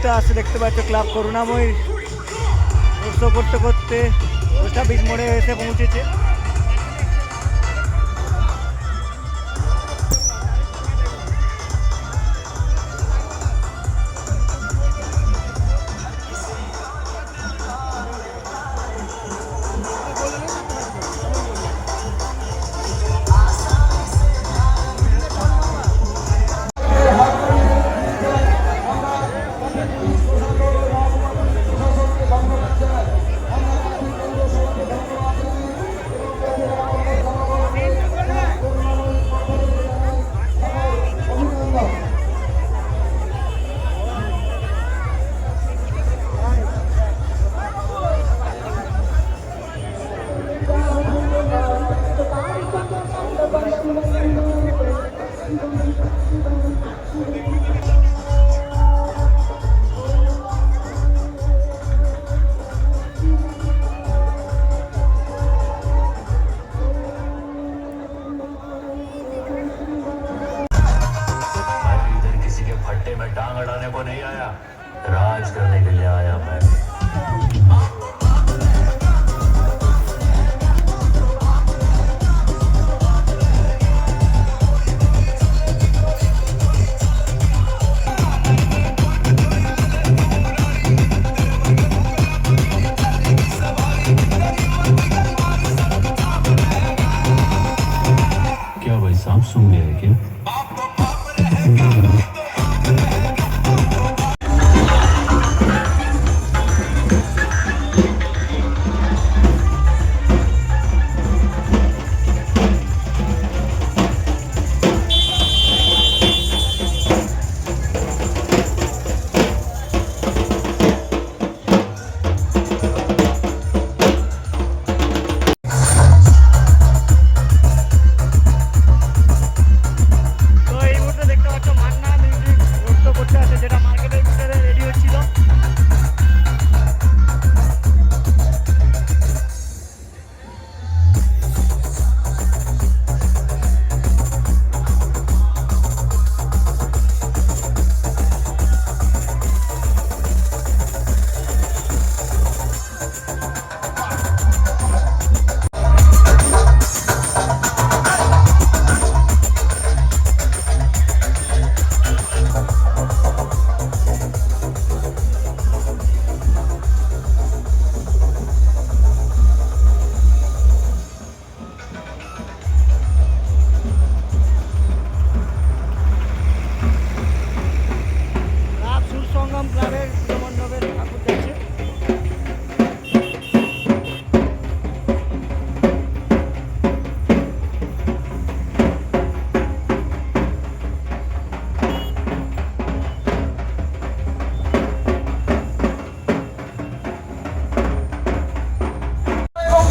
বন্ধুরা আসছে দেখতে পাচ্ছ ক্লাব করুণাময়ী উৎসব করতে করতে পোস্ট অফিস মোড়ে এসে পৌঁছেছে। टांग अड़ाने को नहीं आया, राज करने के लिए आया मैं। क्या भाई सांप सूंघ गया है क्या?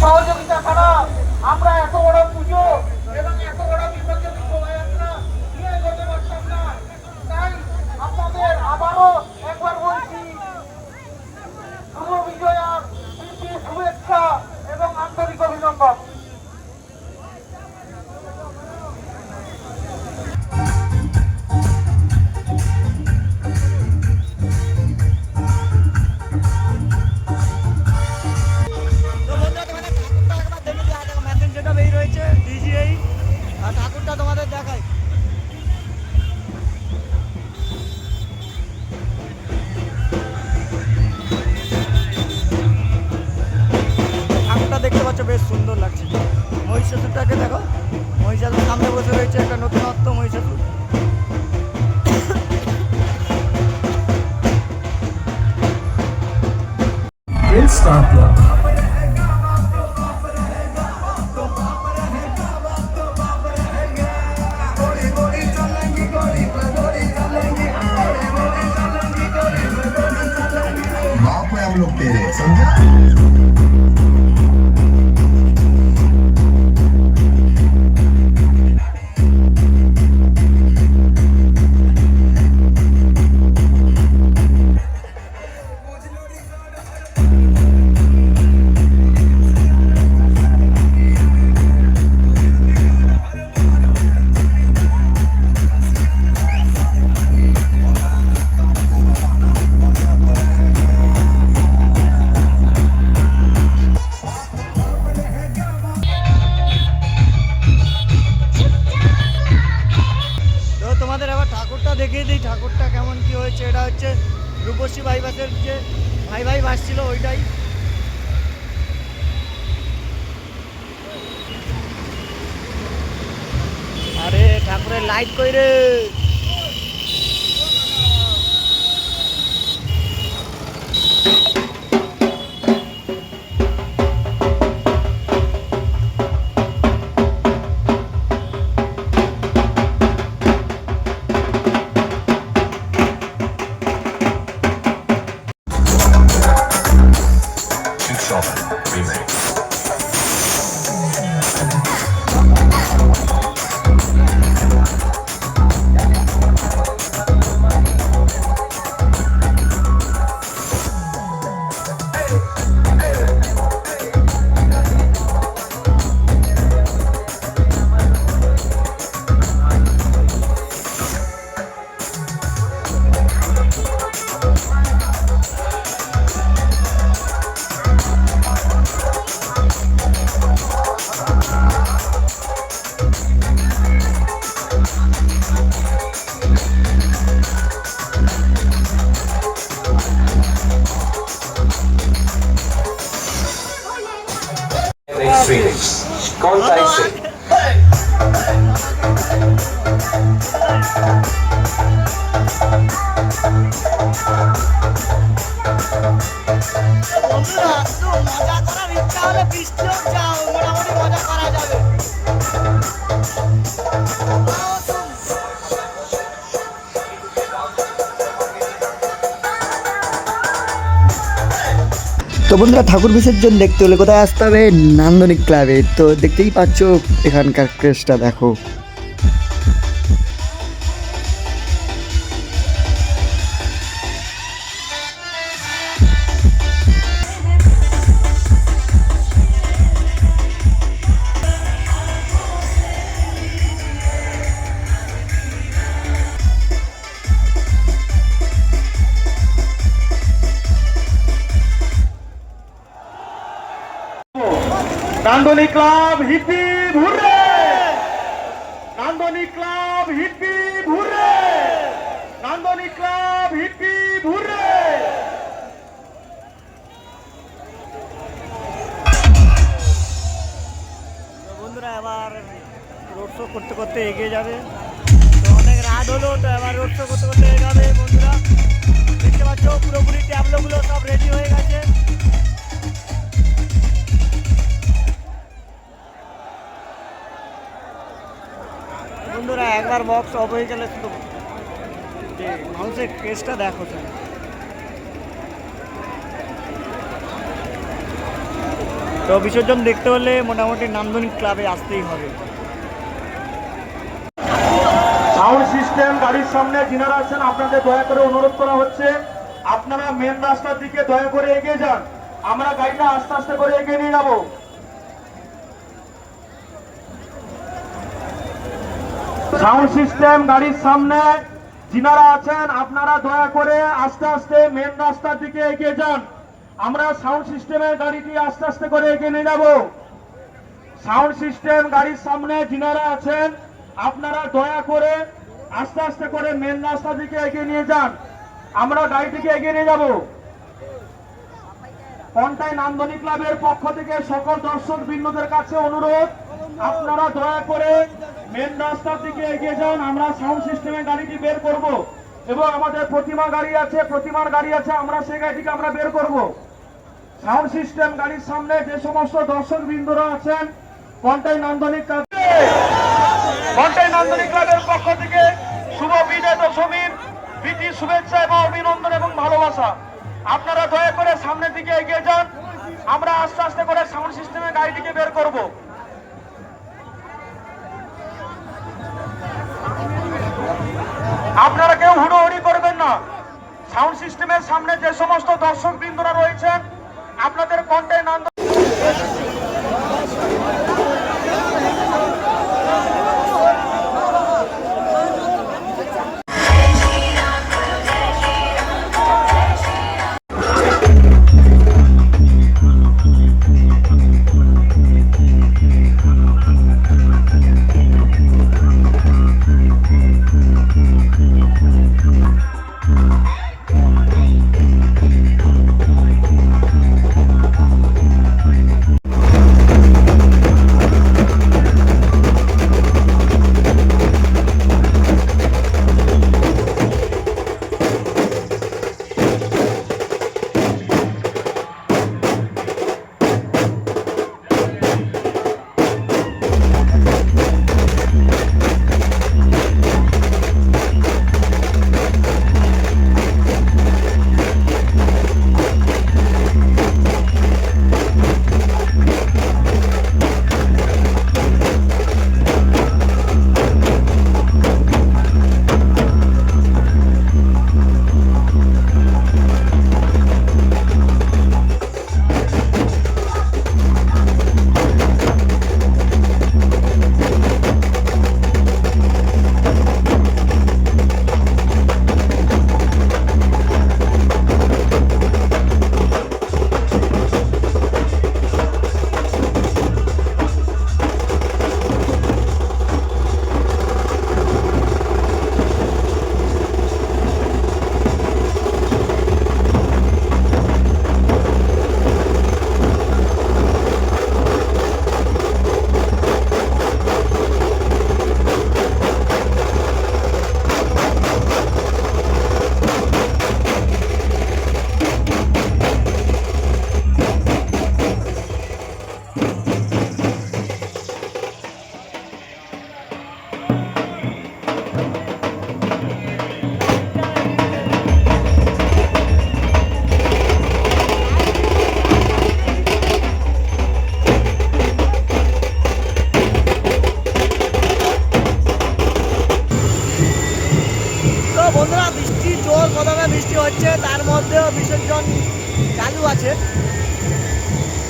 সহযোগিতা ছাড়া আমরা এত বড় পুজো এবং এত বড় বিসর্জন শোভাযাত্রা নিয়ে এগোতে পারতাম না। তাই আপনাদের আবারও একবার বলছি, শুভ বিজয়ার শুভেচ্ছা এবং আন্তরিক অভিনন্দন। ঠাকুরটা তোমাদের দেখাই। ঠাকুরটা দেখতে পাচ্ছ বেশ সুন্দর লাগছে। মহিষাসুরটাকে দেখো, মহিষাসুর সামনে বসে রয়েছে একটা নতুনত্ব মহিষাসুর। हम लोग तेरे समझा। ওইটাই। আরে ঠাকুরের লাইট কই রে? कौन सा एक्सरे? বন্ধুরা তো মজা করার ইচ্ছা হলে বৃষ্টি হোক যাও, মোটামুটি মজা করা যাবে। তো বন্ধুরা ঠাকুর বিসর্জন দেখতে হলে কোথায় আসতে হবে? নান্দনিক ক্লাবে। তো দেখতেই পাচ্ছ এখানকার ক্রেজটা দেখো। নান্দনিক ক্লাব হিপি ভুরে, নান্দনিক ক্লাব হিপি ভুরে, নান্দনিক ক্লাব হিপি ভুরে। বন্ধুরা এবার রোড শো করতে করতে এগিয়ে যাবে। তো অনেক রাত হলো, তো এবার রোড শো করতে করতে এগাবে। বন্ধুরা দেখতে পাচ্ছ পুরোপুরি ট্যাবলোগুলো সব রেডি হয়ে গেছে। বন্ধুরা একবার বক্স অফ হয়ে গেলে শুধু যে মানুষের কেসটা দেখো স্যার। তো বিসর্জন দেখতে হলে মোটামুটি নান্দনিক ক্লাবে আসতেই হবে। সাউন্ড সিস্টেম গাড়ির সামনে যিনারা আছেন আপনাদের দয়া করে অনুরোধ করা হচ্ছে, আপনারা মেন রাস্তার দিকে দয়া করে এগিয়ে যান। আমরা গাড়িটা আস্তে আস্তে করে এগিয়ে নিয়ে যাবো। সাউন্ড সিস্টেম গাড়ির সামনে যিনারা আছেন আপনারা দয়া করে আস্তে আস্তে মেন রাস্তার দিকে এগিয়ে যান। আমরা সাউন্ড সিস্টেমের গাড়িটি আস্তে আস্তে করে এগিয়ে নিয়ে যাব। সাউন্ড সিস্টেম গাড়ির সামনে যিনারা আছেন আপনারা দয়া করে আস্তে আস্তে করে মেন রাস্তার দিকে এগিয়ে নিয়ে যান। আমরা গাড়িটিকে এগিয়ে নিয়ে যাব। কন্টাই নান্দনিক ক্লাবের পক্ষ থেকে সকল দর্শক বৃন্দদের কাছে অনুরোধ, আপনারা দয়া করে মেন রাস্তার দিকে এগিয়ে যান। আমরা সাউন্ড সিস্টেমের গাড়িটি বের করব এবং আমাদের প্রতিমা গাড়ি আছে, প্রতিমার গাড়ি আছে, আমরা সেই গাড়িটিকে আমরা বের করব। সাউন্ড সিস্টেম গাড়ির সামনে যে সমস্ত দর্শক বৃন্দরা আছেন কন্টাই নান্দনিক ক্লাবের পক্ষ থেকে শুভ বিজয় দশমীর প্রীতি শুভেচ্ছা এবং অভিনন্দন এবং ভালোবাসা। আপনারা দয়া করে সামনের দিকে এগিয়ে যান। আমরা আস্তে আস্তে করে সাউন্ড সিস্টেমের গাড়িটিকে বের করব। আপনারা কেউ হুড়োহুড়ি করবেন না। সাউন্ড সিস্টেমের সামনে যে সমস্ত দর্শক বৃন্দরা রয়েছেন আপনাদের কন্টাই নান্দনিক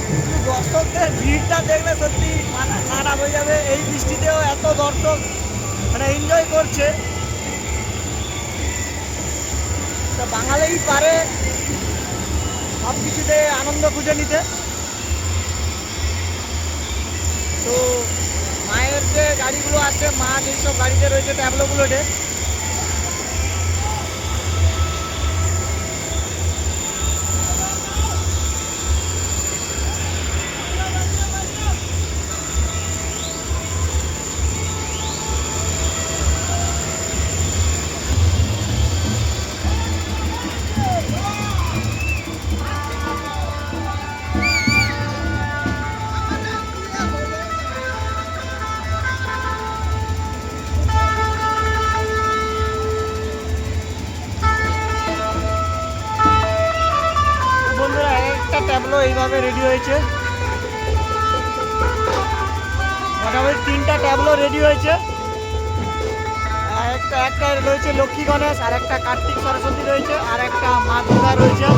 কিন্তু দর্শকদের ভিড়টা দেখলে সত্যি মাথা খারাপ হয়ে যাবে। এই বৃষ্টিতেও এত দর্শক মানে এনজয় করছে। তা বাঙালিই পারে সব কিছুতে আনন্দ খুঁজে নিতে। তো মায়ের যে গাড়িগুলো আছে, মা যেসব গাড়িতে রয়েছে ট্যাবলোগুলোতে, বন্ধুরা একটা ট্যাবলো এইভাবে রেডি হয়েছে। মোটামুটি 3টা ট্যাবলো রেডি হয়েছে। একটা রয়েছে লক্ষ্মী গণেশ, আর একটা কার্তিক সরস্বতী রয়েছে, আর একটা মা দুর্গা রয়েছে।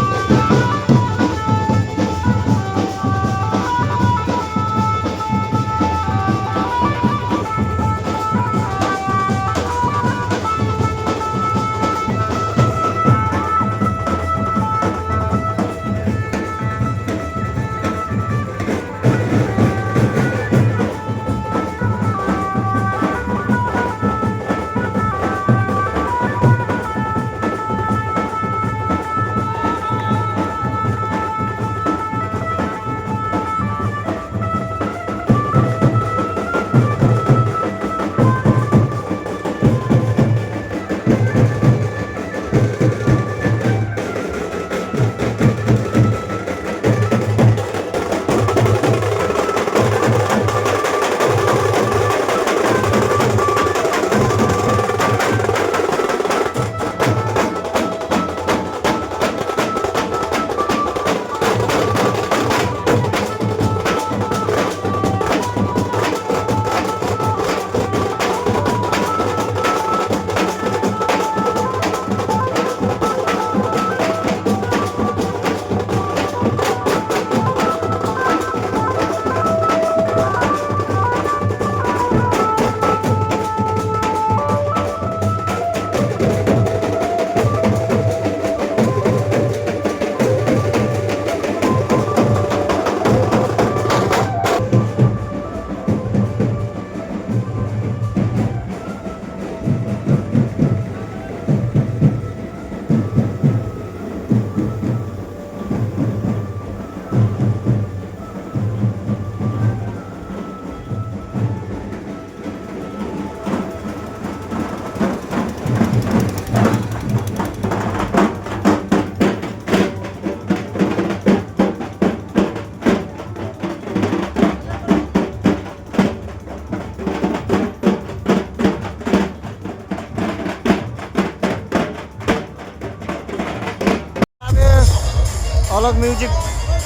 অলক মিউজিক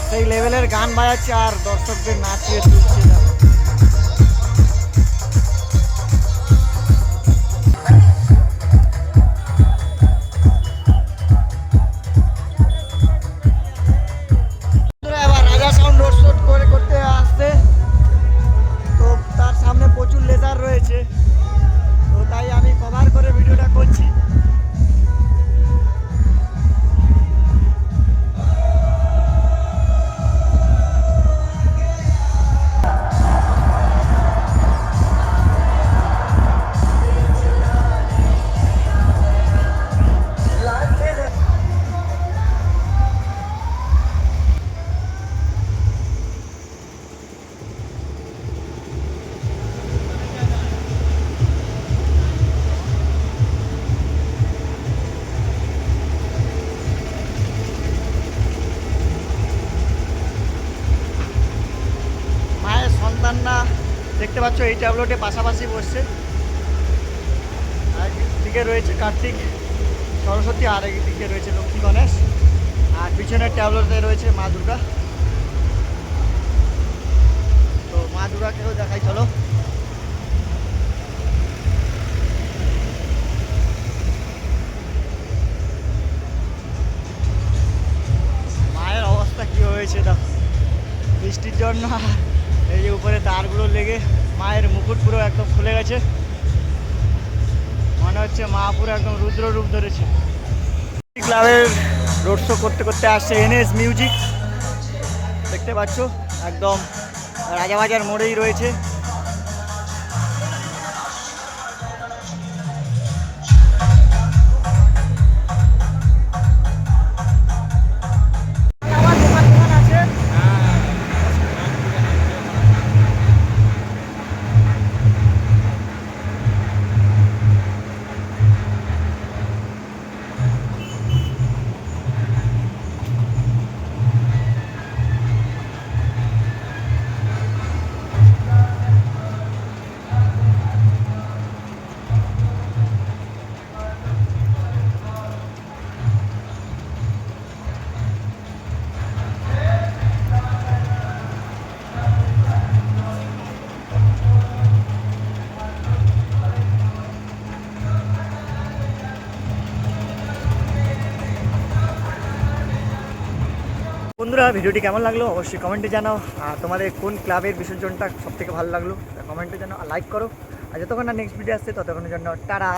সেই লেভেলের গান বাজাচ্ছে আর দর্শকদের নাচিয়ে তুলছে। এবার রাজা সাউন্ড রোড করে করতে আসছে, তো তার সামনে প্রচুর লেজার রয়েছে, তো তাই আমি কভার করে ভিডিওটা করছি। সন্তানরা দেখতে পাচ্ছ এই ট্যাবলেটে পাশাপাশি বসছে। একদিকে রয়েছে কার্তিক সরস্বতী, আর একদিকে রয়েছে লক্ষ্মী গণেশ, আর পিছনের ট্যাবলেটে রয়েছে মা দুর্গা। তো মা দুর্গাকেও দেখাই চলো। মায়ের অবস্থা কি হয়েছে দেখো। বৃষ্টির জন্য এই যে উপরে তারগুলো লেগে মায়ের মুকুট পুরো একদম খুলে গেছে, মনে হচ্ছে মা পুরো একদম রুদ্র রূপ ধরেছে। ক্লাবের রোড শো করতে করতে আসছে এনএস মিউজিক, দেখতে পাচ্ছ একদম রাজাবাজার মোড়েই রয়েছে। বন্ধুরা ভিডিওটি কেমন লাগলো অবশ্যই কমেন্টে জানাও, আর তোমাদের কোন ক্লাবের বিসর্জনটা সবথেকে ভালো লাগলো কমেন্টে জানাও, আর লাইক করো। আর যতক্ষণ না নেক্সট ভিডিও আসছে ততক্ষণের জন্য টাটা।